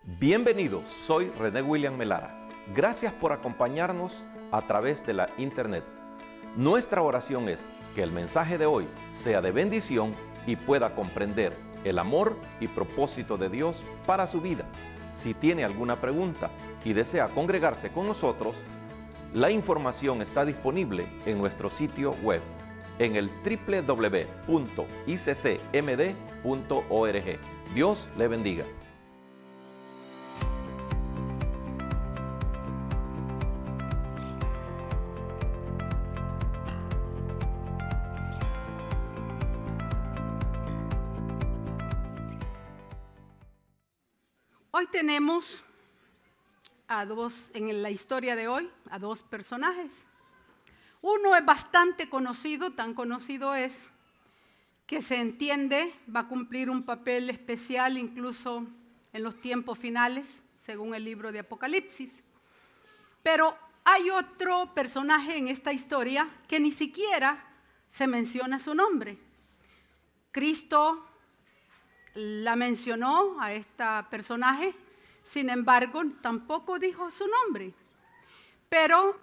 Bienvenidos, soy René William Melara. Gracias por acompañarnos a través de la internet. Nuestra oración es que el mensaje de hoy sea de bendición y pueda comprender el amor y propósito de Dios para su vida. Si tiene alguna pregunta y desea congregarse con nosotros, la información está disponible en nuestro sitio web en el www.iccmd.org. Dios le bendiga. Hoy tenemos en la historia de hoy, a dos personajes. Uno es bastante conocido, tan conocido es que se entiende, va a cumplir un papel especial incluso en los tiempos finales, según el libro de Apocalipsis. Pero hay otro personaje en esta historia que ni siquiera se menciona su nombre. Cristo la mencionó a esta personaje, sin embargo, tampoco dijo su nombre. Pero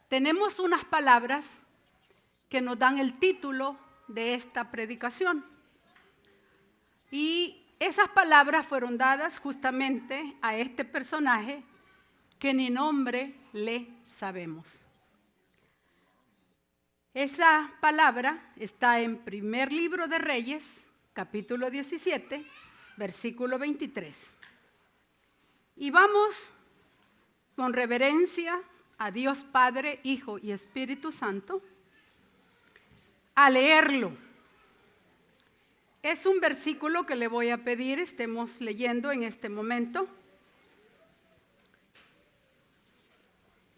tenemos unas palabras que nos dan el título de esta predicación. Y esas palabras fueron dadas justamente a este personaje que ni nombre le sabemos. Esa palabra está en Primer Libro de Reyes, capítulo 17, versículo 23. Y vamos con reverencia a Dios Padre, Hijo y Espíritu Santo a leerlo. Es un versículo que le voy a pedir estemos leyendo en este momento.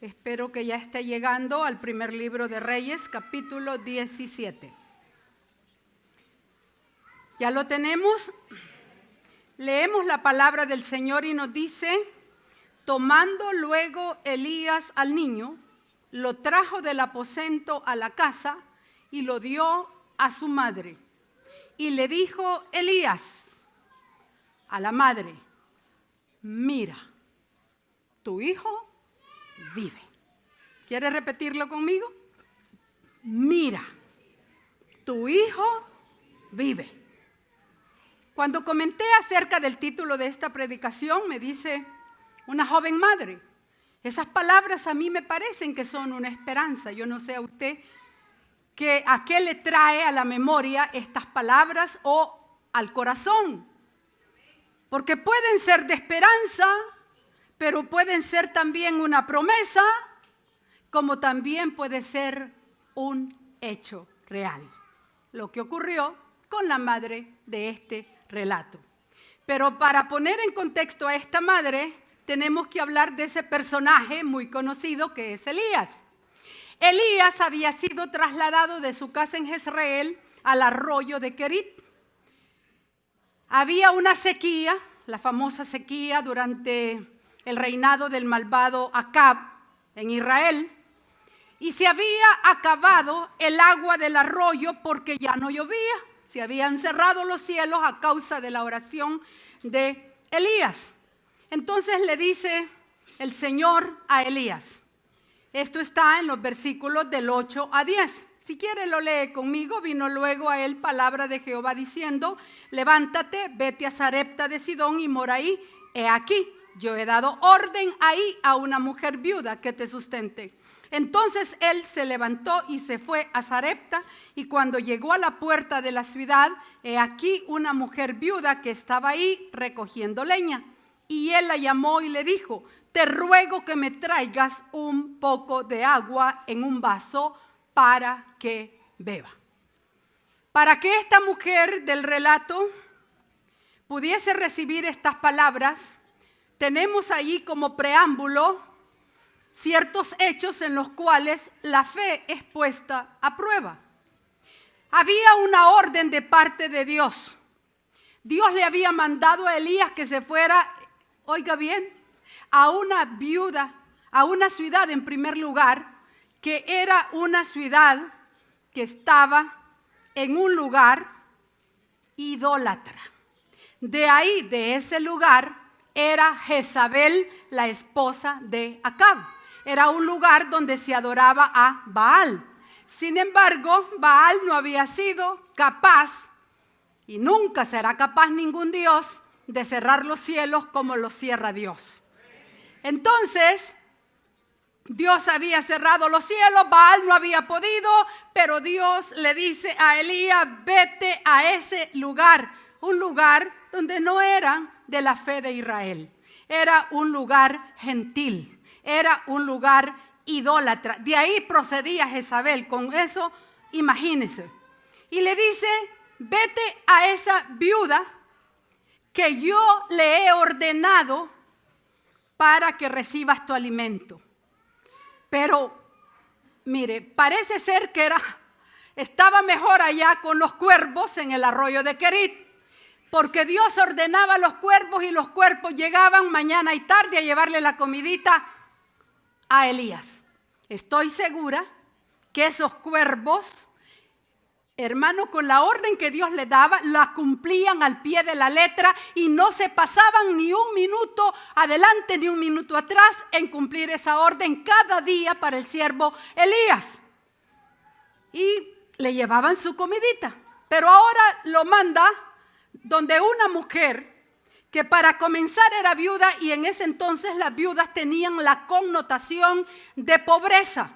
Espero que ya esté llegando al Primer Libro de Reyes, capítulo 17. ¿Ya lo tenemos? Leemos la palabra del Señor y nos dice: tomando luego Elías al niño, lo trajo del aposento a la casa y lo dio a su madre. Y le dijo Elías a la madre: mira, tu hijo vive. ¿Quieres repetirlo conmigo? Mira, tu hijo vive. Cuando comenté acerca del título de esta predicación, me dice una joven madre: esas palabras a mí me parecen que son una esperanza. Yo no sé a usted a qué le trae a la memoria estas palabras o al corazón. Porque pueden ser de esperanza, pero pueden ser también una promesa, como también puede ser un hecho real. Lo que ocurrió con la madre de este relato. Pero para poner en contexto a esta madre, tenemos que hablar de ese personaje muy conocido que es Elías. Elías había sido trasladado de su casa en Jezreel al arroyo de Querit. Había una sequía, la famosa sequía durante el reinado del malvado Acab en Israel, y se había acabado el agua del arroyo porque ya no llovía. Se habían cerrado los cielos a causa de la oración de Elías. Entonces le dice el Señor a Elías. Esto está en los versículos del 8 a 10. Si quiere lo lee conmigo. Vino luego a él palabra de Jehová diciendo: levántate, vete a Sarepta de Sidón y mora ahí. He aquí, yo he dado orden ahí a una mujer viuda que te sustente. Entonces él se levantó y se fue a Sarepta, y cuando llegó a la puerta de la ciudad, he aquí una mujer viuda que estaba ahí recogiendo leña. Y él la llamó y le dijo: te ruego que me traigas un poco de agua en un vaso para que beba. Para que esta mujer del relato pudiese recibir estas palabras, tenemos ahí como preámbulo ciertos hechos en los cuales la fe es puesta a prueba. Había una orden de parte de Dios. Dios le había mandado a Elías que se fuera, oiga bien, a una viuda, a una ciudad en primer lugar, que era una ciudad que estaba en un lugar idólatra. De ahí, de ese lugar, era Jezabel, la esposa de Acab. Era un lugar donde se adoraba a Baal. Sin embargo, Baal no había sido capaz, y nunca será capaz ningún Dios, de cerrar los cielos como los cierra Dios. Entonces, Dios había cerrado los cielos, Baal no había podido, pero Dios le dice a Elías, vete a ese lugar, un lugar donde no eran de la fe de Israel. Era un lugar gentil, era un lugar idólatra. De ahí procedía Jezabel. Con eso, imagínense. Y le dice, vete a esa viuda que yo le he ordenado para que recibas tu alimento. Pero, mire, parece ser que estaba mejor allá con los cuervos en el arroyo de Querit, porque Dios ordenaba a los cuervos y los cuervos llegaban mañana y tarde a llevarle la comidita a Elías. Estoy segura que esos cuervos, hermano, con la orden que Dios les daba, la cumplían al pie de la letra y no se pasaban ni un minuto adelante ni un minuto atrás en cumplir esa orden cada día para el siervo Elías. Y le llevaban su comidita. Pero ahora lo manda donde una mujer que para comenzar era viuda, y en ese entonces las viudas tenían la connotación de pobreza,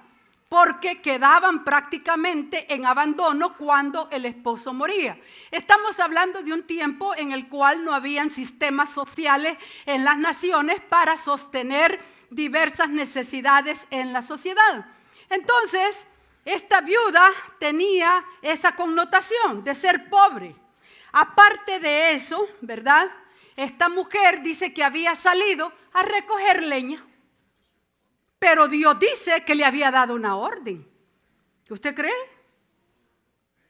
porque quedaban prácticamente en abandono cuando el esposo moría. Estamos hablando de un tiempo en el cual no habían sistemas sociales en las naciones para sostener diversas necesidades en la sociedad. Entonces, esta viuda tenía esa connotación de ser pobre. Aparte de eso, ¿verdad? Esta mujer dice que había salido a recoger leña. Pero Dios dice que le había dado una orden. ¿Usted cree?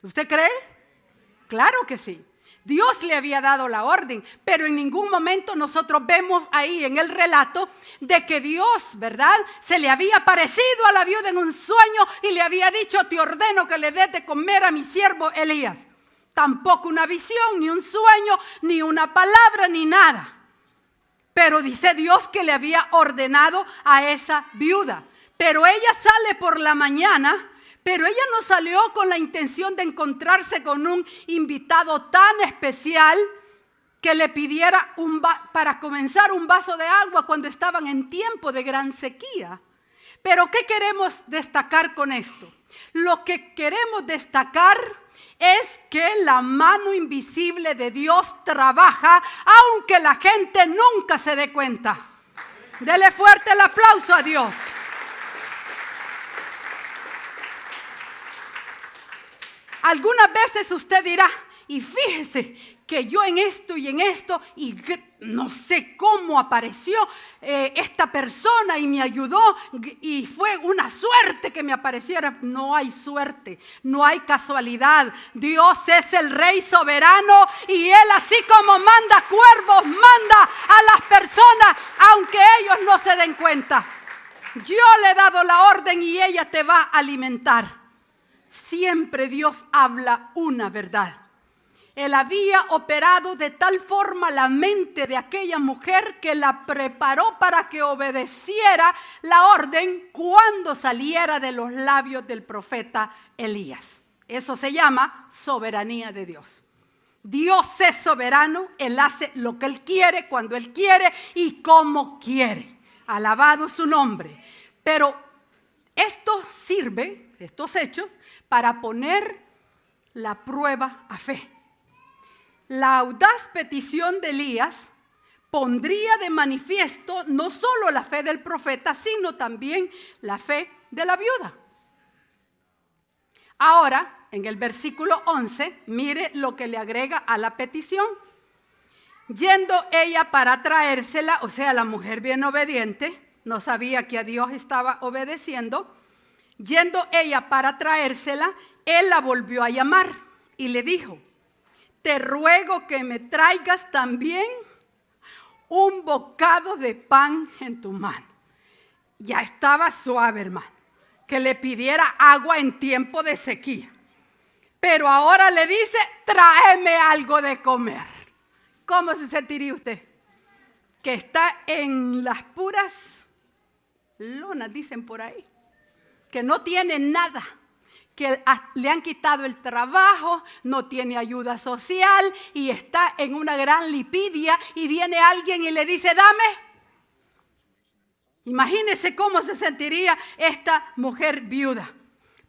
¿Usted cree? Claro que sí. Dios le había dado la orden, pero en ningún momento nosotros vemos ahí en el relato de que Dios, ¿verdad?, se le había aparecido a la viuda en un sueño y le había dicho, te ordeno que le des de comer a mi siervo Elías. Tampoco una visión, ni un sueño, ni una palabra, ni nada. Pero dice Dios que le había ordenado a esa viuda. Pero ella sale por la mañana, pero ella no salió con la intención de encontrarse con un invitado tan especial que le pidiera para comenzar un vaso de agua cuando estaban en tiempo de gran sequía. Pero ¿qué queremos destacar con esto? Lo que queremos destacar es que la mano invisible de Dios trabaja, aunque la gente nunca se dé cuenta. Dele fuerte el aplauso a Dios. Algunas veces usted dirá, y fíjese que yo en esto y en esto, y no sé cómo apareció esta persona y me ayudó, y fue una suerte que me apareciera. No hay suerte, no hay casualidad. Dios es el Rey soberano y Él, así como manda cuervos, manda a las personas, aunque ellos no se den cuenta. Yo le he dado la orden y ella te va a alimentar. Siempre Dios habla una verdad. Él había operado de tal forma la mente de aquella mujer que la preparó para que obedeciera la orden cuando saliera de los labios del profeta Elías. Eso se llama soberanía de Dios. Dios es soberano, Él hace lo que Él quiere, cuando Él quiere y como quiere. Alabado su nombre. Pero esto sirve, estos hechos, para poner la prueba a fe. La audaz petición de Elías pondría de manifiesto no solo la fe del profeta, sino también la fe de la viuda. Ahora, en el versículo 11, mire lo que le agrega a la petición. Yendo ella para traérsela, o sea, la mujer bien obediente, no sabía que a Dios estaba obedeciendo. Yendo ella para traérsela, él la volvió a llamar y le dijo, te ruego que me traigas también un bocado de pan en tu mano. Ya estaba suave, hermano, que le pidiera agua en tiempo de sequía. Pero ahora le dice, tráeme algo de comer. ¿Cómo se sentiría usted? Que está en las puras lonas, dicen por ahí, que no tiene nada, que le han quitado el trabajo, no tiene ayuda social y está en una gran lipidia y viene alguien y le dice, dame. Imagínese cómo se sentiría esta mujer viuda.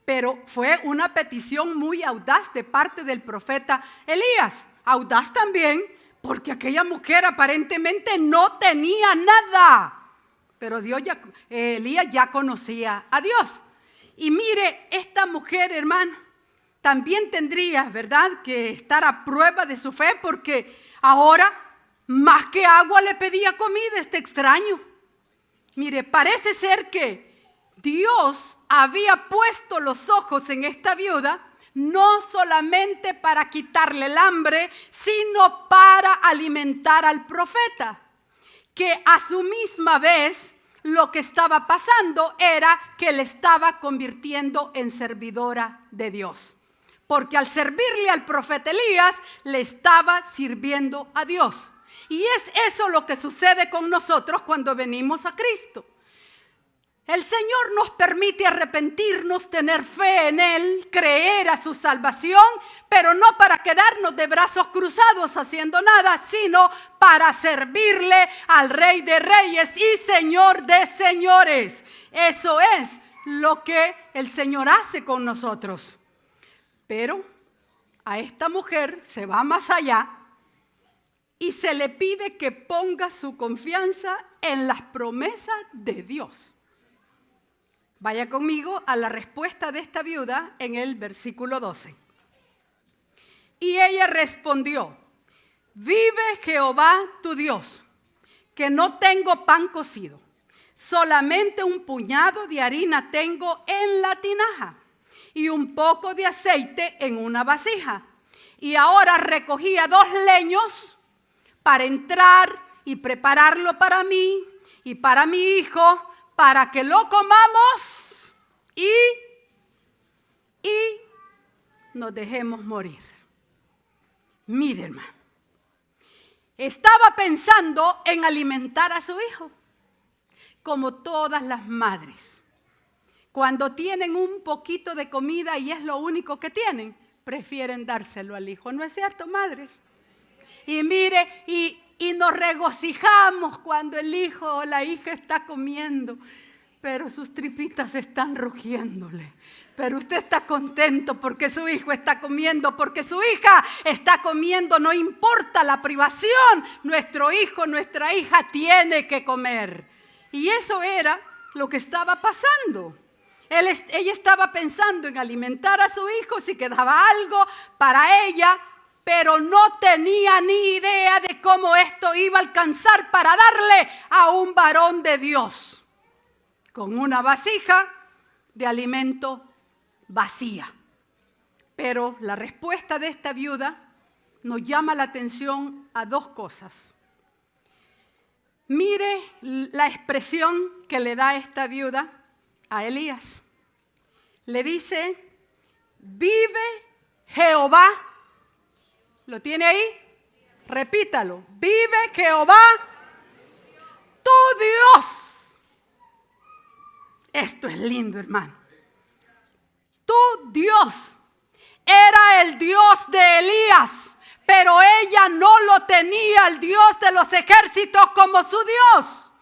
Pero fue una petición muy audaz de parte del profeta Elías. Audaz también porque aquella mujer aparentemente no tenía nada. Pero Elías ya conocía a Dios. Y mire, esta mujer, hermano, también tendría, ¿verdad?, que estar a prueba de su fe porque ahora, más que agua, le pedía comida este extraño. Mire, parece ser que Dios había puesto los ojos en esta viuda no solamente para quitarle el hambre, sino para alimentar al profeta, que a su misma vez lo que estaba pasando era que le estaba convirtiendo en servidora de Dios. Porque al servirle al profeta Elías, le estaba sirviendo a Dios. Y es eso lo que sucede con nosotros cuando venimos a Cristo. El Señor nos permite arrepentirnos, tener fe en Él, creer a su salvación, pero no para quedarnos de brazos cruzados haciendo nada, sino para servirle al Rey de Reyes y Señor de Señores. Eso es lo que el Señor hace con nosotros. Pero a esta mujer se va más allá y se le pide que ponga su confianza en las promesas de Dios. Vaya conmigo a la respuesta de esta viuda en el versículo 12. Y ella respondió, vive Jehová tu Dios, que no tengo pan cocido, solamente un puñado de harina tengo en la tinaja y un poco de aceite en una vasija. Y ahora recogía 2 leños para entrar y prepararlo para mí y para mi hijo, para que lo comamos y nos dejemos morir. Mire, hermano, estaba pensando en alimentar a su hijo, como todas las madres. Cuando tienen un poquito de comida y es lo único que tienen, prefieren dárselo al hijo. ¿No es cierto, madres? Y mire, y nos regocijamos cuando el hijo o la hija está comiendo, pero sus tripitas están rugiéndole. Pero usted está contento porque su hijo está comiendo, porque su hija está comiendo, no importa la privación, nuestro hijo, nuestra hija tiene que comer. Y eso era lo que estaba pasando. Ella estaba pensando en alimentar a su hijo si quedaba algo para ella, pero no tenía ni idea de cómo esto iba a alcanzar para darle a un varón de Dios, con una vasija de alimento vacía. Pero la respuesta de esta viuda nos llama la atención a 2 cosas. Mire la expresión que le da esta viuda a Elías. Le dice, vive Jehová. ¿Lo tiene ahí? Repítalo. Vive Jehová, tu Dios. Esto es lindo, hermano. Tu Dios era el Dios de Elías, pero ella no lo tenía, el Dios de los ejércitos, como su Dios.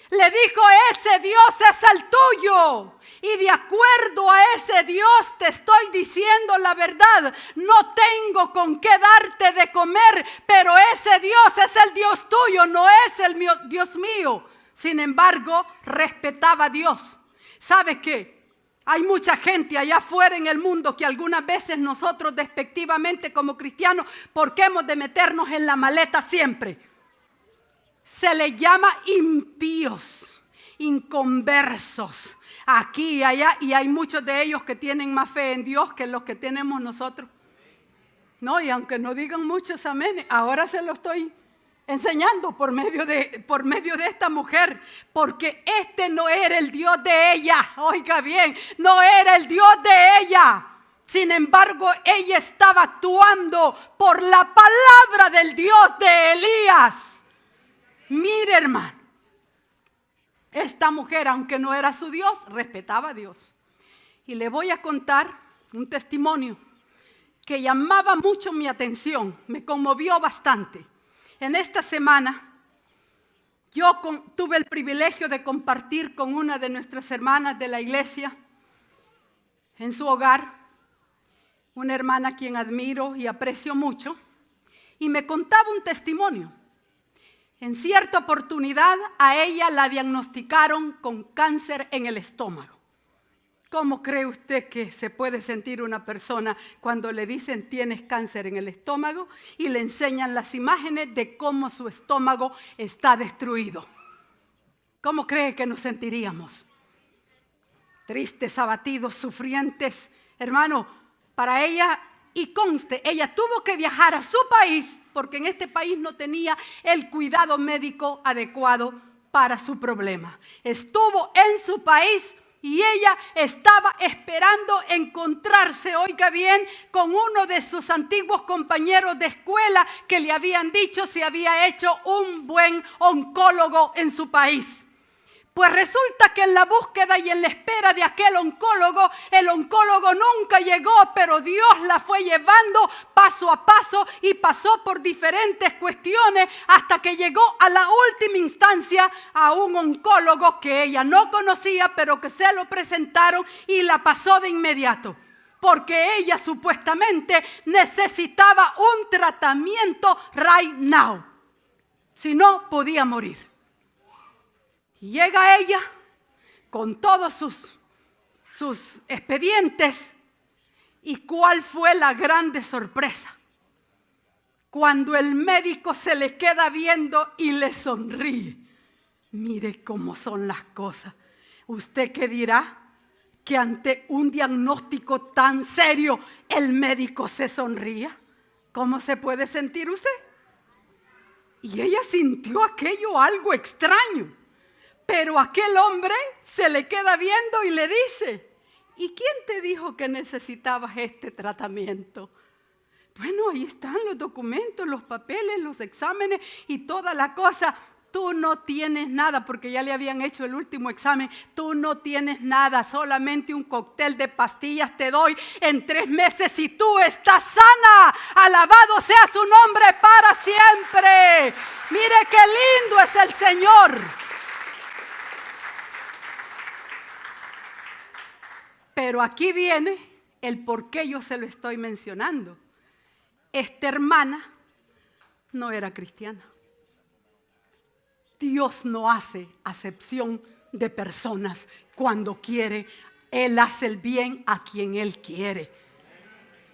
Le dijo, ese Dios es el tuyo. Y de acuerdo a ese Dios te estoy diciendo la verdad. No tengo con qué darte de comer, pero ese Dios es el Dios tuyo, no es el Dios mío. Sin embargo, respetaba a Dios. ¿Sabe qué? Hay mucha gente allá afuera en el mundo que algunas veces nosotros despectivamente como cristianos, ¿por qué hemos de meternos en la maleta siempre? Se le llama impíos, inconversos. Aquí y allá, y hay muchos de ellos que tienen más fe en Dios que los que tenemos nosotros. No, y aunque no digan muchos amén, ahora se lo estoy enseñando por medio de esta mujer, porque este no era el Dios de ella. Oiga bien, no era el Dios de ella. Sin embargo, ella estaba actuando por la palabra del Dios de Elías. Mire, hermano, esta mujer, aunque no era su Dios, respetaba a Dios. Y le voy a contar un testimonio que llamaba mucho mi atención, me conmovió bastante. En esta semana, yo tuve el privilegio de compartir con una de nuestras hermanas de la iglesia en su hogar, una hermana a quien admiro y aprecio mucho, y me contaba un testimonio. En cierta oportunidad a ella la diagnosticaron con cáncer en el estómago. ¿Cómo cree usted que se puede sentir una persona cuando le dicen tienes cáncer en el estómago y le enseñan las imágenes de cómo su estómago está destruido? ¿Cómo cree que nos sentiríamos? Tristes, abatidos, sufrientes. Hermano, para ella, y conste, ella tuvo que viajar a su país porque en este país no tenía el cuidado médico adecuado para su problema. Estuvo en su país y ella estaba esperando encontrarse, oiga bien, con uno de sus antiguos compañeros de escuela que le habían dicho si había hecho un buen oncólogo en su país. Pues resulta que en la búsqueda y en la espera de aquel oncólogo, el oncólogo nunca llegó, pero Dios la fue llevando paso a paso y pasó por diferentes cuestiones hasta que llegó a la última instancia a un oncólogo que ella no conocía, pero que se lo presentaron y la pasó de inmediato. Porque ella supuestamente necesitaba un tratamiento right now, si no podía morir. Y llega ella con todos sus expedientes. ¿Y cuál fue la grande sorpresa? Cuando el médico se le queda viendo y le sonríe. Mire cómo son las cosas. ¿Usted qué dirá? Que ante un diagnóstico tan serio el médico se sonría. ¿Cómo se puede sentir usted? Y ella sintió aquello algo extraño. Pero aquel hombre se le queda viendo y le dice, ¿y quién te dijo que necesitabas este tratamiento? Bueno, ahí están los documentos, los papeles, los exámenes y toda la cosa. Tú no tienes nada, porque ya le habían hecho el último examen. Tú no tienes nada, solamente un cóctel de pastillas te doy en 3 meses y tú estás sana. Alabado sea su nombre para siempre. Mire qué lindo es el Señor. Pero aquí viene el por qué yo se lo estoy mencionando. Esta hermana no era cristiana. Dios no hace acepción de personas cuando quiere. Él hace el bien a quien Él quiere.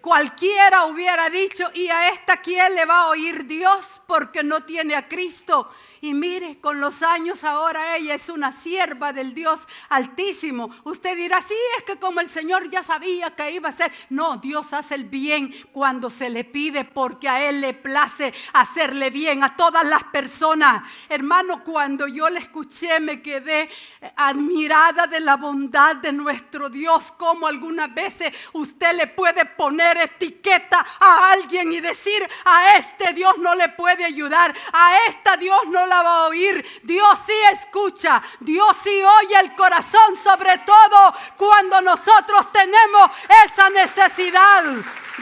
Cualquiera hubiera dicho, ¿y a esta quién le va a oír Dios? Porque no tiene a Cristo. Y mire, con los años ahora ella es una sierva del Dios Altísimo. Usted dirá, sí, es que como el Señor ya sabía que iba a ser. No, Dios hace el bien cuando se le pide, porque a Él le place hacerle bien a todas las personas. Hermano, cuando yo le escuché me quedé admirada de la bondad de nuestro Dios. Como algunas veces usted le puede poner etiqueta a alguien y decir, a este Dios no le puede ayudar, a esta Dios no la va a oír. Dios sí escucha, Dios sí oye el corazón, sobre todo cuando nosotros tenemos esa necesidad.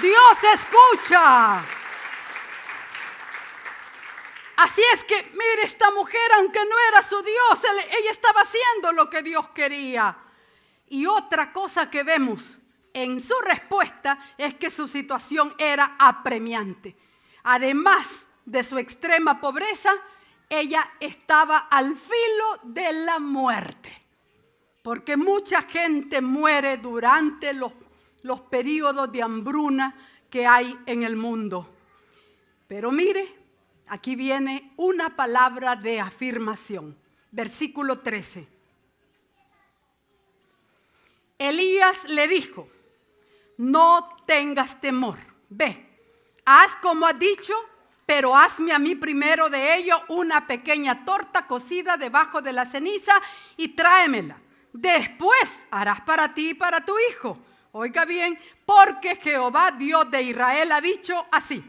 Dios escucha. Así es que, mire, esta mujer, aunque no era su Dios, ella estaba haciendo lo que Dios quería. Y otra cosa que vemos en su respuesta es que su situación era apremiante. Además de su extrema pobreza, ella estaba al filo de la muerte. Porque mucha gente muere durante los periodos de hambruna que hay en el mundo. Pero mire, aquí viene una palabra de afirmación. Versículo 13. Elías le dijo, no tengas temor, ve, haz como has dicho, pero hazme a mí primero de ello una pequeña torta cocida debajo de la ceniza y tráemela. Después harás para ti y para tu hijo Oiga bien, porque Jehová, Dios de Israel, ha dicho así: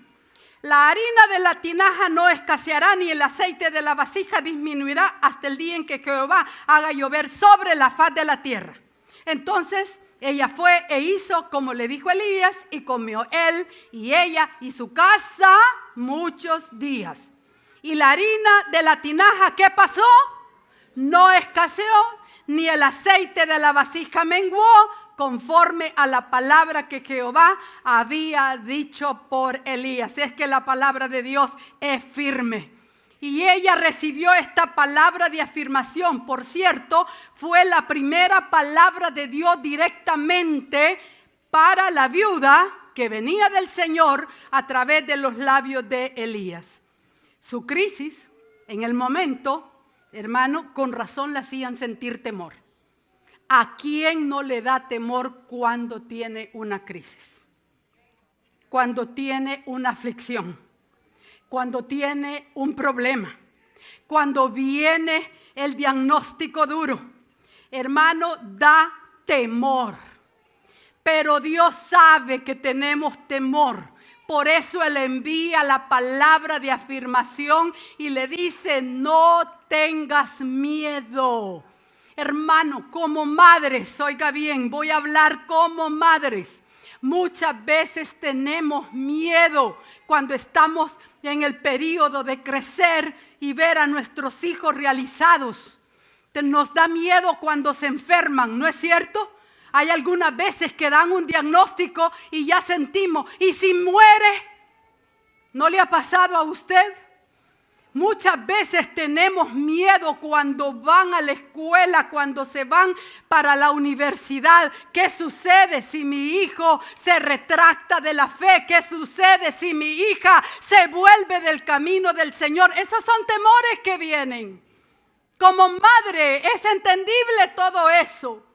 la harina de la tinaja no escaseará, ni el aceite de la vasija disminuirá hasta el día en que Jehová haga llover sobre la faz de la tierra. Entonces ella fue e hizo como le dijo Elías, y comió él y ella y su casa muchos días. Y la harina de la tinaja, ¿qué pasó? No escaseó, ni el aceite de la vasija menguó, conforme a la palabra que Jehová había dicho por Elías. Es que la palabra de Dios es firme. Y ella recibió esta palabra de afirmación. Por cierto, fue la primera palabra de Dios directamente para la viuda que venía del Señor a través de los labios de Elías. Su crisis, en el momento, hermano, con razón la hacían sentir temor. ¿A quién no le da temor cuando tiene una crisis? Cuando tiene una aflicción, cuando tiene un problema, cuando viene el diagnóstico duro. Hermano, da temor. Pero Dios sabe que tenemos temor. Por eso Él envía la palabra de afirmación y le dice: no tengas miedo. Hermano, como madres, oiga bien, voy a hablar como madres. Muchas veces tenemos miedo cuando estamos en el periodo de crecer y ver a nuestros hijos realizados. Nos da miedo cuando se enferman, ¿no es cierto? Hay algunas veces que dan un diagnóstico y ya sentimos, ¿y si muere? ¿No le ha pasado a usted? Muchas veces tenemos miedo cuando van a la escuela, cuando se van para la universidad. ¿Qué sucede si mi hijo se retracta de la fe? ¿Qué sucede si mi hija se vuelve del camino del Señor? Esos son temores que vienen. Como madre es entendible todo eso.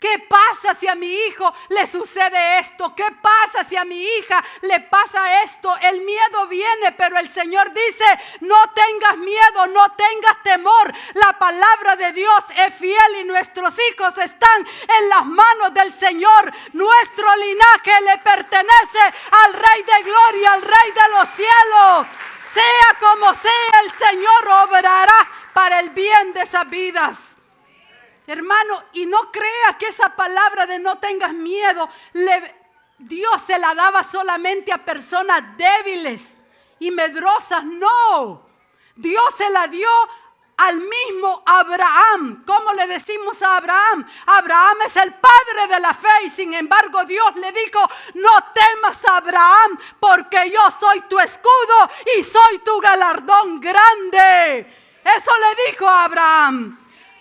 ¿Qué pasa si a mi hijo le sucede esto? ¿Qué pasa si a mi hija le pasa esto? El miedo viene, pero el Señor dice: no tengas miedo, no tengas temor. La palabra de Dios es fiel y nuestros hijos están en las manos del Señor. Nuestro linaje le pertenece al Rey de Gloria, al Rey de los cielos. Sea como sea, el Señor obrará para el bien de esas vidas. Hermano, y no crea que esa palabra de no tengas miedo, Dios se la daba solamente a personas débiles y medrosas. No, Dios se la dio al mismo Abraham. ¿Cómo le decimos a Abraham? Abraham es el padre de la fe y sin embargo Dios le dijo: no temas, Abraham, porque yo soy tu escudo y soy tu galardón grande. Eso le dijo a Abraham.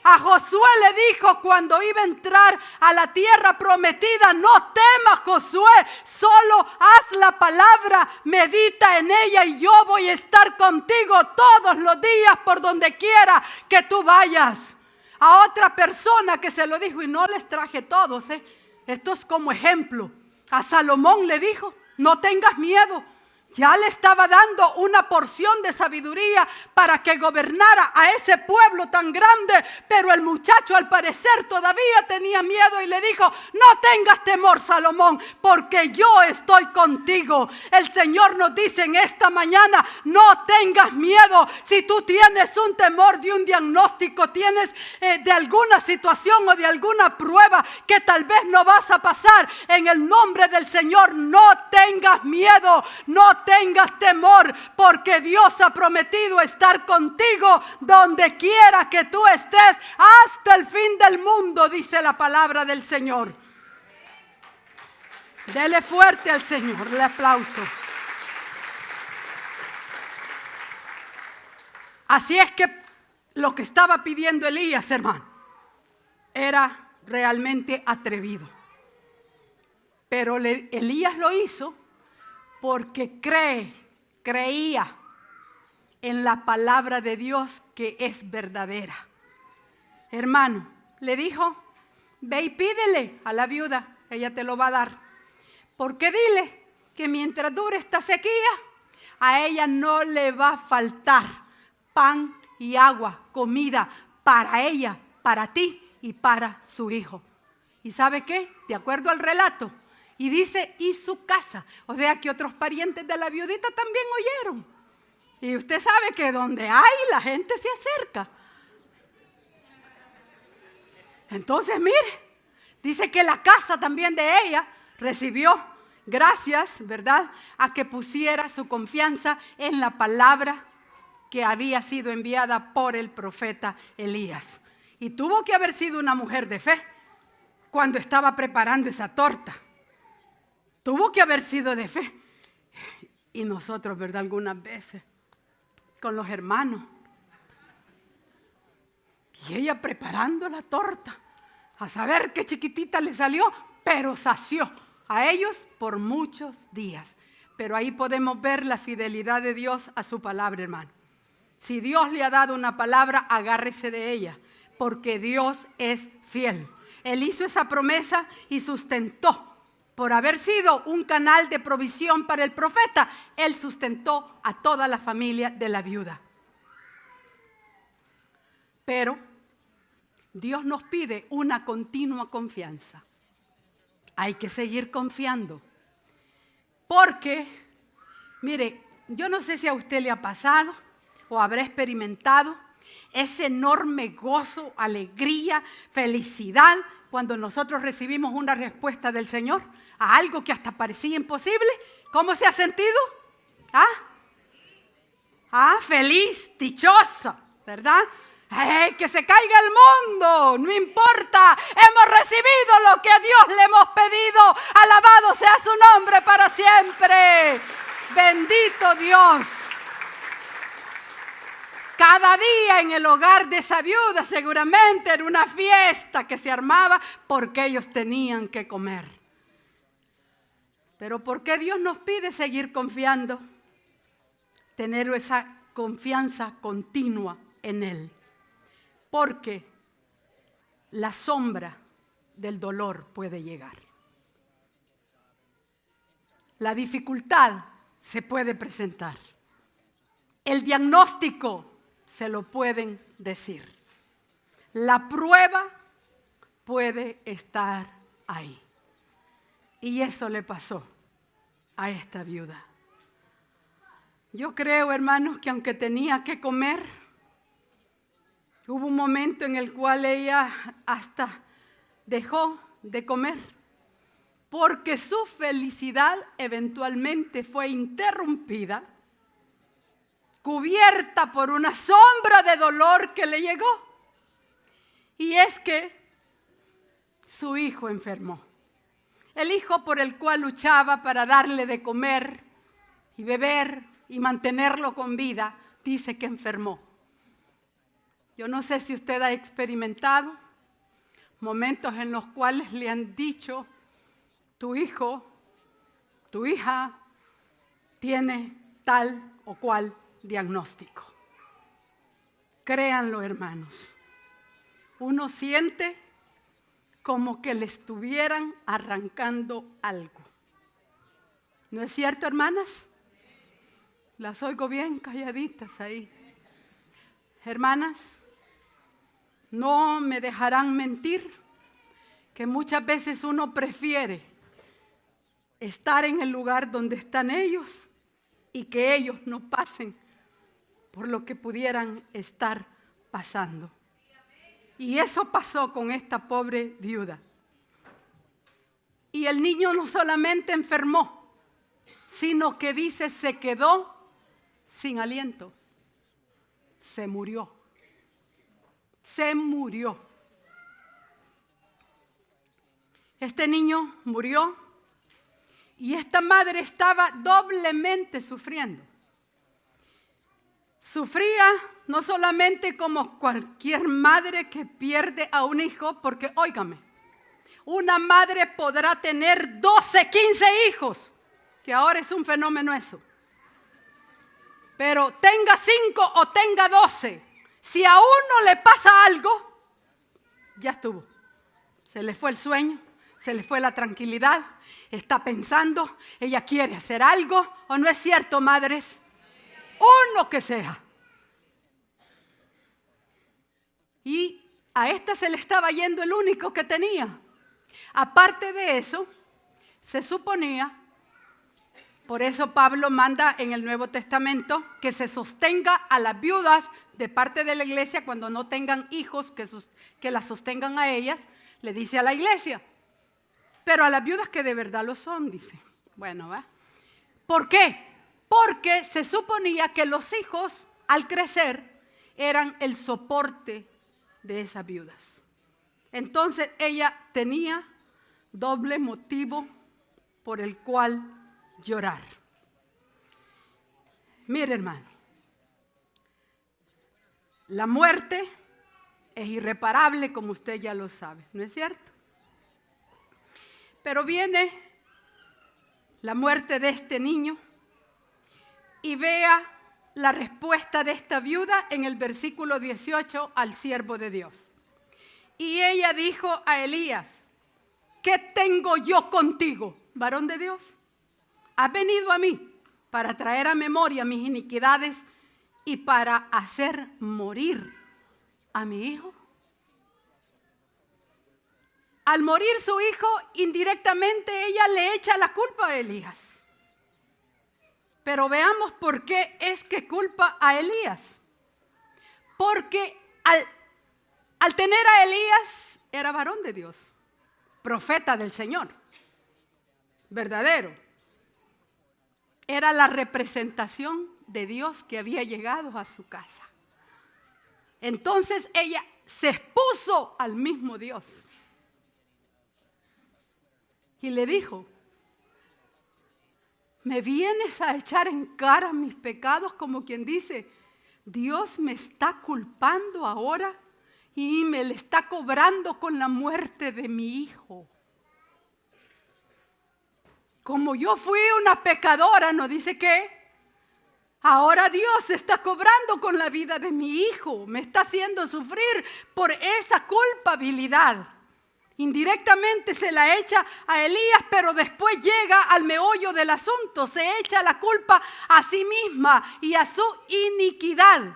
A Josué le dijo cuando iba a entrar a la tierra prometida: no temas, Josué, solo haz la palabra, medita en ella y yo voy a estar contigo todos los días por donde quiera que tú vayas. A otra persona que se lo dijo, y no les traje todos, esto es como ejemplo. A Salomón le dijo: no tengas miedo. Ya le estaba dando una porción de sabiduría para que gobernara a ese pueblo tan grande. Pero el muchacho al parecer todavía tenía miedo y le dijo: no tengas temor, Salomón, porque yo estoy contigo. El Señor nos dice en esta mañana: no tengas miedo. Si tú tienes un temor de un diagnóstico, tienes de alguna situación o de alguna prueba que tal vez no vas a pasar, en el nombre del Señor, no tengas miedo, no tengas temor, porque Dios ha prometido estar contigo donde quiera que tú estés hasta el fin del mundo, dice la palabra del Señor. Dele fuerte al Señor el aplauso. Así es que lo que estaba pidiendo Elías, hermano, era realmente atrevido. Pero Elías lo hizo porque creía en la palabra de Dios que es verdadera. Hermano, le dijo: ve y pídele a la viuda, ella te lo va a dar. Porque dile que mientras dure esta sequía, a ella no le va a faltar pan y agua, comida para ella, para ti y para su hijo. ¿Y sabe qué? De acuerdo al relato. Y dice, y su casa. O sea que otros parientes de la viudita también oyeron. Y usted sabe que donde hay, la gente se acerca. Entonces, mire, dice que la casa también de ella recibió gracias, ¿verdad?, a que pusiera su confianza en la palabra que había sido enviada por el profeta Elías. Y tuvo que haber sido una mujer de fe cuando estaba preparando esa torta. Tuvo que haber sido de fe. Y nosotros, ¿verdad?, algunas veces con los hermanos. Y ella preparando la torta, a saber qué chiquitita le salió, pero sació a ellos por muchos días. Pero ahí podemos ver la fidelidad de Dios a su palabra, hermano. Si Dios le ha dado una palabra, agárrese de ella, porque Dios es fiel. Él hizo esa promesa y sustentó. Por haber sido un canal de provisión para el profeta, él sustentó a toda la familia de la viuda. Pero Dios nos pide una continua confianza. Hay que seguir confiando. Porque, mire, yo no sé si a usted le ha pasado o habrá experimentado ese enorme gozo, alegría, felicidad cuando nosotros recibimos una respuesta del Señor a algo que hasta parecía imposible. ¿Cómo se ha sentido? Feliz, dichosa, ¿verdad? Que se caiga el mundo, no importa, hemos recibido lo que a Dios le hemos pedido, alabado sea su nombre para siempre, bendito Dios. Cada día en el hogar de esa viuda seguramente era una fiesta que se armaba porque ellos tenían que comer. Pero ¿por qué Dios nos pide seguir confiando? Tener esa confianza continua en Él. Porque la sombra del dolor puede llegar. La dificultad se puede presentar. El diagnóstico se lo pueden decir. La prueba puede estar ahí. Y eso le pasó a esta viuda. Yo creo, hermanos, que aunque tenía que comer, hubo un momento en el cual ella hasta dejó de comer, porque su felicidad eventualmente fue interrumpida, cubierta por una sombra de dolor que le llegó. Y es que su hijo enfermó. El hijo por el cual luchaba para darle de comer y beber y mantenerlo con vida, dice que enfermó. Yo no sé si usted ha experimentado momentos en los cuales le han dicho, tu hijo, tu hija tiene tal o cual diagnóstico. Créanlo, hermanos. Uno siente como que le estuvieran arrancando algo. ¿No es cierto, hermanas? Las oigo bien calladitas ahí. Hermanas, no me dejarán mentir que muchas veces uno prefiere estar en el lugar donde están ellos y que ellos no pasen por lo que pudieran estar pasando. Y eso pasó con esta pobre viuda. Y el niño no solamente enfermó, sino que dice se quedó sin aliento. Se murió. Se murió. Este niño murió y esta madre estaba doblemente sufriendo. Sufría no solamente como cualquier madre que pierde a un hijo, porque óigame, una madre podrá tener 12, 15 hijos, que ahora es un fenómeno eso. Pero tenga 5 o tenga 12, si a uno le pasa algo, ya estuvo. Se le fue el sueño, se le fue la tranquilidad, está pensando, ella quiere hacer algo, ¿o no es cierto, madres? Uno que sea. Y a esta se le estaba yendo el único que tenía. Aparte de eso, se suponía, por eso Pablo manda en el Nuevo Testamento que se sostenga a las viudas de parte de la iglesia cuando no tengan hijos que las sostengan a ellas, le dice a la iglesia. Pero a las viudas que de verdad lo son, dice. Bueno, ¿va? ¿Por qué? Porque se suponía que los hijos, al crecer, eran el soporte de esas viudas. Entonces ella tenía doble motivo por el cual llorar. Mire, hermano, la muerte es irreparable, como usted ya lo sabe, ¿no es cierto? Pero viene la muerte de este niño y vea la respuesta de esta viuda en el versículo 18 al siervo de Dios. Y ella dijo a Elías: ¿qué tengo yo contigo, varón de Dios? Has venido a mí para traer a memoria mis iniquidades y para hacer morir a mi hijo. Al morir su hijo, indirectamente ella le echa la culpa a Elías. Pero veamos por qué es que culpa a Elías. Porque al tener a Elías, era varón de Dios, profeta del Señor, verdadero. Era la representación de Dios que había llegado a su casa. Entonces ella se expuso al mismo Dios y le dijo: ¿me vienes a echar en cara mis pecados? Como quien dice, Dios me está culpando ahora y me le está cobrando con la muerte de mi hijo. Como yo fui una pecadora, ¿no dice qué? Ahora Dios está cobrando con la vida de mi hijo. Me está haciendo sufrir por esa culpabilidad. Indirectamente se la echa a Elías, pero después llega al meollo del asunto. Se echa la culpa a sí misma y a su iniquidad.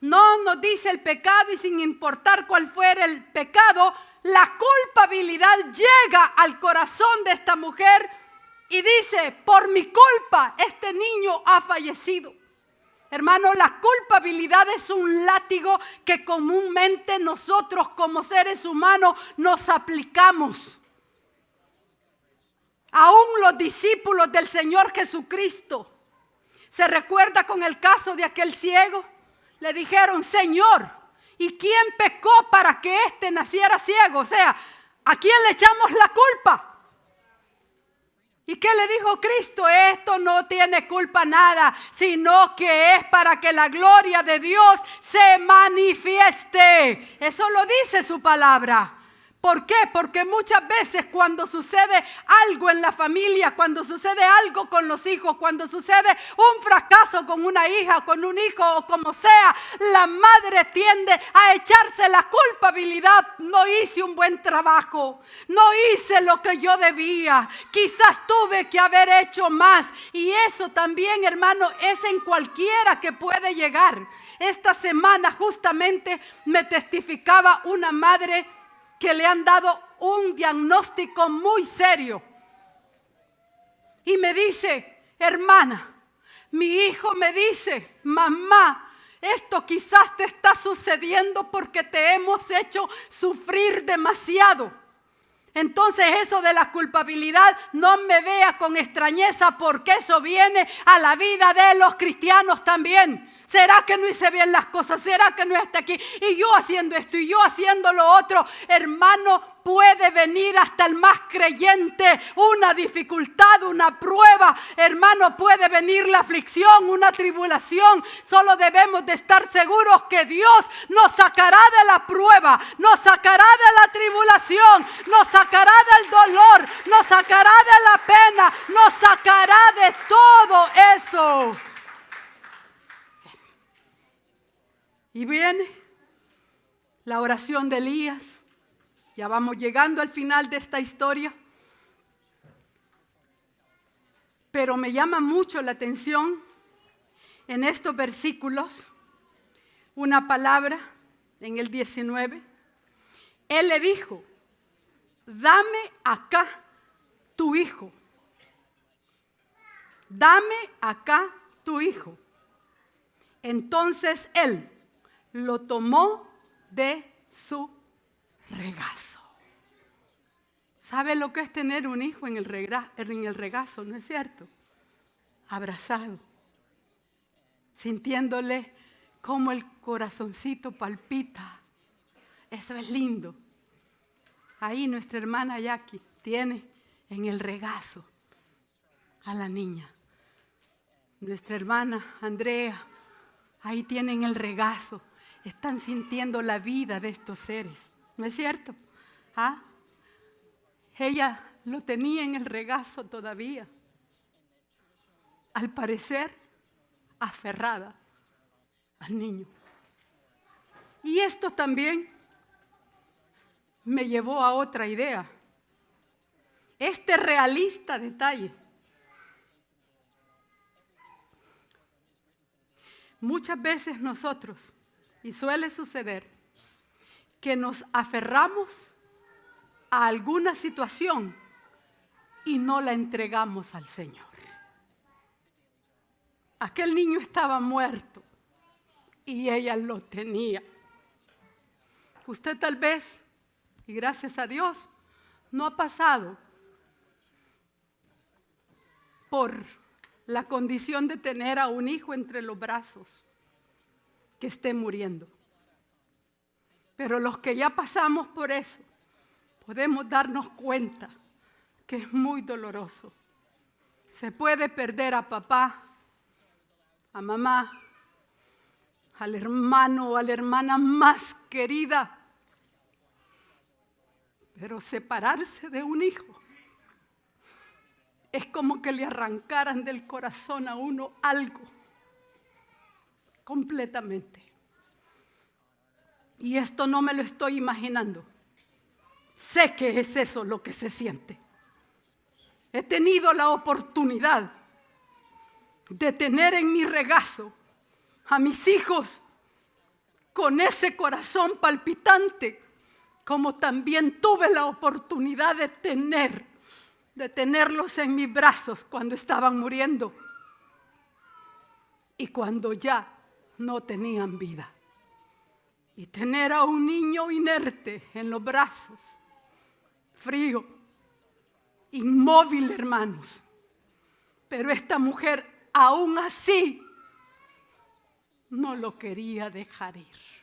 No nos dice el pecado, y sin importar cuál fuera el pecado, la culpabilidad llega al corazón de esta mujer y dice: por mi culpa este niño ha fallecido. Hermano, la culpabilidad es un látigo que comúnmente nosotros como seres humanos nos aplicamos. Aún los discípulos del Señor Jesucristo, ¿se recuerda con el caso de aquel ciego? Le dijeron: Señor, ¿y quién pecó para que éste naciera ciego? O sea, ¿a quién le echamos la culpa? ¿Y qué le dijo Cristo? Esto no tiene culpa nada, sino que es para que la gloria de Dios se manifieste. Eso lo dice su palabra. ¿Por qué? Porque muchas veces cuando sucede algo en la familia, cuando sucede algo con los hijos, cuando sucede un fracaso con una hija, con un hijo o como sea, la madre tiende a echarse la culpabilidad. No hice un buen trabajo, no hice lo que yo debía, quizás tuve que haber hecho más. Y eso también, hermano, es en cualquiera que puede llegar. Esta semana justamente me testificaba una madre que le han dado un diagnóstico muy serio. Y me dice: hermana, mi hijo me dice: mamá, esto quizás te está sucediendo porque te hemos hecho sufrir demasiado. Entonces eso de la culpabilidad no me vea con extrañeza, porque eso viene a la vida de los cristianos también. ¿Será que no hice bien las cosas? ¿Será que no está aquí? Y yo haciendo esto y yo haciendo lo otro. Hermano, puede venir hasta el más creyente una dificultad, una prueba. Hermano, puede venir la aflicción, una tribulación. Solo debemos de estar seguros que Dios nos sacará de la prueba, nos sacará de la tribulación, nos sacará del dolor, nos sacará de la pena, nos sacará de todo eso. Y viene la oración de Elías. Ya vamos llegando al final de esta historia. Pero me llama mucho la atención en estos versículos una palabra en el 19. Él le dijo: dame acá tu hijo. Dame acá tu hijo. Entonces él lo tomó de su regazo. ¿Sabe lo que es tener un hijo en el regazo, no es cierto? Abrazado, sintiéndole cómo el corazoncito palpita. Eso es lindo. Ahí nuestra hermana Jackie tiene en el regazo a la niña. Nuestra hermana Andrea, ahí tienen el regazo. Están sintiendo la vida de estos seres. ¿No es cierto? ¿Ah? Ella lo tenía en el regazo todavía. Al parecer, aferrada al niño. Y esto también me llevó a otra idea. Este realista detalle. Muchas veces nosotros, y suele suceder, que nos aferramos a alguna situación y no la entregamos al Señor. Aquel niño estaba muerto y ella lo tenía. Usted tal vez, y gracias a Dios, no ha pasado por la condición de tener a un hijo entre los brazos que esté muriendo. Pero los que ya pasamos por eso, podemos darnos cuenta que es muy doloroso. Se puede perder a papá, a mamá, al hermano o a la hermana más querida, pero separarse de un hijo es como que le arrancaran del corazón a uno algo, completamente. Y esto no me lo estoy imaginando. Sé que es eso lo que se siente. He tenido la oportunidad de tener en mi regazo a mis hijos con ese corazón palpitante, como también tuve la oportunidad de tenerlos en mis brazos cuando estaban muriendo y cuando ya no tenían vida. Y tener a un niño inerte en los brazos, frío, inmóvil, hermanos. Pero esta mujer aún así no lo quería dejar ir.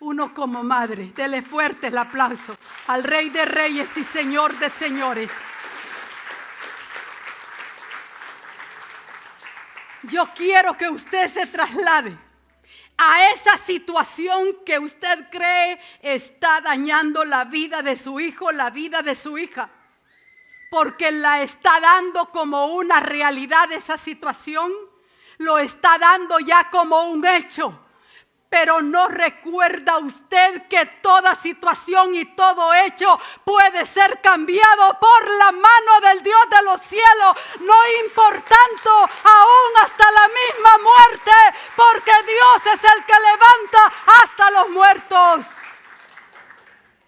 Uno como madre, dele fuerte el aplauso al Rey de Reyes y Señor de Señores. Yo quiero que usted se traslade a esa situación que usted cree está dañando la vida de su hijo, la vida de su hija, porque la está dando como una realidad esa situación, lo está dando ya como un hecho. Pero no recuerda usted que toda situación y todo hecho puede ser cambiado por la mano del Dios de los cielos, no importando aún hasta la misma muerte, porque Dios es el que levanta hasta los muertos.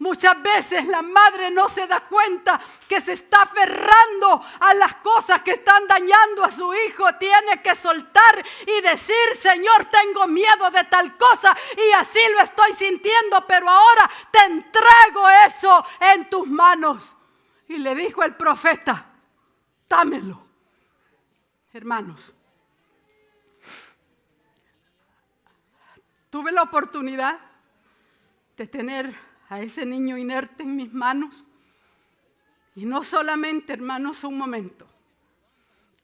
Muchas veces la madre no se da cuenta que se está aferrando a las cosas que están dañando a su hijo. Tiene que soltar y decir: Señor, tengo miedo de tal cosa y así lo estoy sintiendo, pero ahora te entrego eso en tus manos. Y le dijo el profeta: dámelo. Hermanos, tuve la oportunidad de tener a ese niño inerte en mis manos. Y no solamente, hermanos, un momento.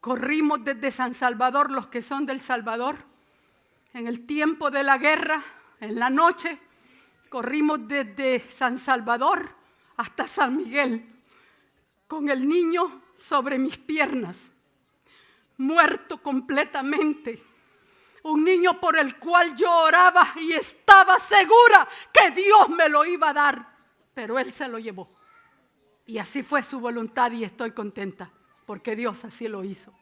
Corrimos desde San Salvador, los que son del Salvador, en el tiempo de la guerra, en la noche, corrimos desde San Salvador hasta San Miguel, con el niño sobre mis piernas, muerto completamente. Un niño por el cual yo oraba y estaba segura que Dios me lo iba a dar. Pero Él se lo llevó. Y así fue su voluntad y estoy contenta porque Dios así lo hizo.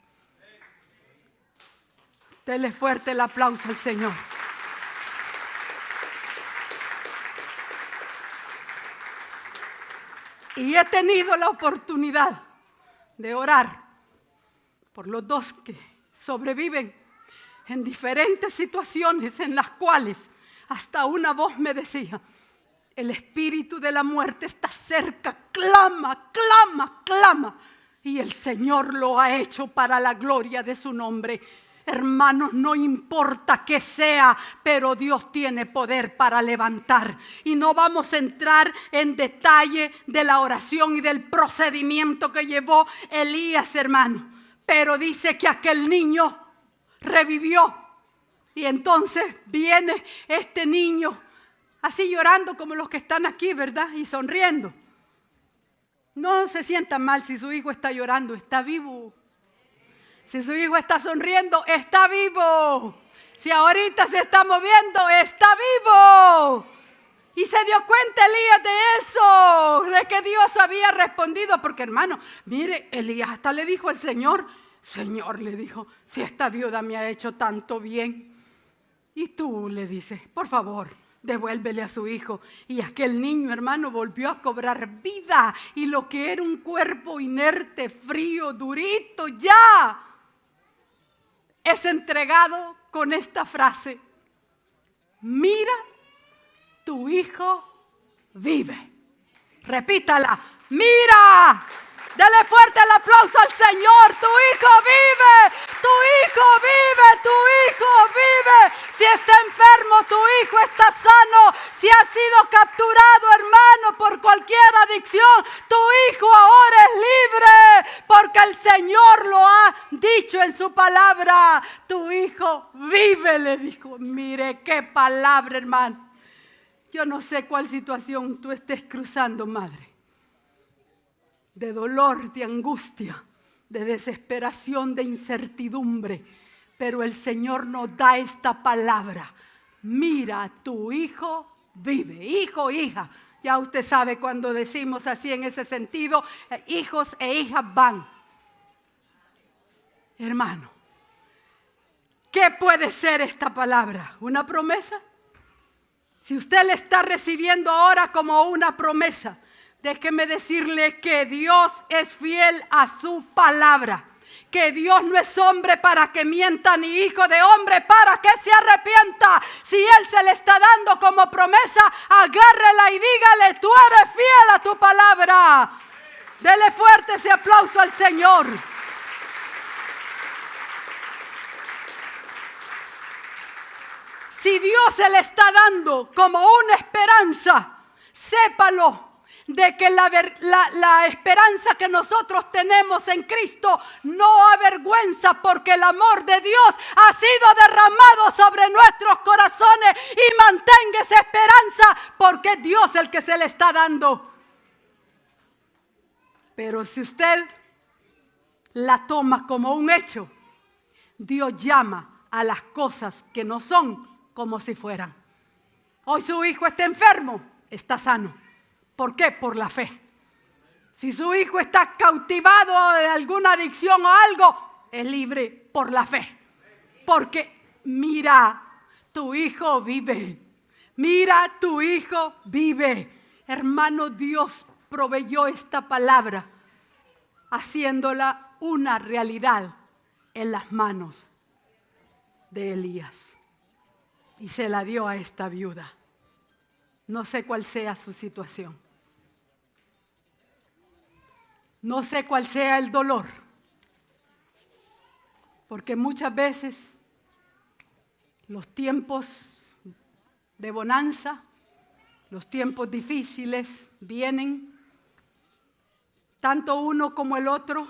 Dele fuerte el aplauso al Señor. Y he tenido la oportunidad de orar por los dos que sobreviven en diferentes situaciones en las cuales hasta una voz me decía: el espíritu de la muerte está cerca, clama, clama, clama. Y el Señor lo ha hecho para la gloria de su nombre. Hermanos, no importa qué sea, pero Dios tiene poder para levantar. Y no vamos a entrar en detalle de la oración y del procedimiento que llevó Elías, hermano. Pero dice que aquel niño revivió. Y entonces viene este niño así llorando como los que están aquí, ¿verdad? Y sonriendo. No se sientan mal si su hijo está llorando, está vivo. Si su hijo está sonriendo, está vivo. Si ahorita se está moviendo, está vivo. Y se dio cuenta Elías de eso, de que Dios había respondido. Porque, hermano, mire, Elías hasta le dijo al Señor, Señor, le dijo, si esta viuda me ha hecho tanto bien. Y tú le dices, por favor, devuélvele a su hijo. Y aquel niño, hermano, volvió a cobrar vida. Y lo que era un cuerpo inerte, frío, durito, ya es entregado con esta frase: mira, tu hijo vive. Repítala: mira. Dale fuerte el aplauso al Señor. Tu hijo vive, tu hijo vive, tu hijo vive. Si está enfermo, tu hijo está sano. Si ha sido capturado, hermano, por cualquier adicción, tu hijo ahora es libre, porque el Señor lo ha dicho en su palabra. Tu hijo vive, le dijo. Mire qué palabra, hermano. Yo no sé cuál situación tú estés cruzando, madre, de dolor, de angustia, de desesperación, de incertidumbre. Pero el Señor nos da esta palabra: mira, tu hijo vive. Hijo, hija, ya usted sabe cuando decimos así en ese sentido, hijos e hijas van. Hermano, ¿qué puede ser esta palabra? ¿Una promesa? Si usted la está recibiendo ahora como una promesa, déjeme decirle que Dios es fiel a su palabra. Que Dios no es hombre para que mienta, ni hijo de hombre para que se arrepienta. Si Él se le está dando como promesa, agárrela y dígale: tú eres fiel a tu palabra. Dele fuerte ese aplauso al Señor. Si Dios se le está dando como una esperanza, sépalo, de que la esperanza que nosotros tenemos en Cristo no avergüenza, porque el amor de Dios ha sido derramado sobre nuestros corazones, y mantenga esa esperanza porque es Dios el que se le está dando. Pero si usted la toma como un hecho, Dios llama a las cosas que no son como si fueran. Hoy su hijo está enfermo, está sano. ¿Por qué? Por la fe. Si su hijo está cautivado de alguna adicción o algo, es libre por la fe. Porque mira, tu hijo vive. Mira, tu hijo vive. Hermano, Dios proveyó esta palabra, haciéndola una realidad en las manos de Elías. Y se la dio a esta viuda. No sé cuál sea su situación. No sé cuál sea el dolor. Porque muchas veces los tiempos de bonanza, los tiempos difíciles vienen. Tanto uno como el otro,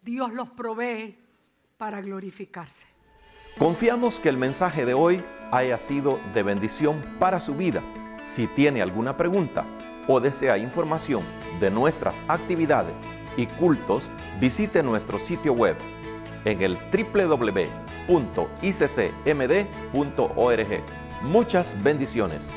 Dios los provee para glorificarse. Confiamos que el mensaje de hoy haya sido de bendición para su vida. Si tiene alguna pregunta o desea información de nuestras actividades y cultos, visite nuestro sitio web en el www.iccmd.org. Muchas bendiciones.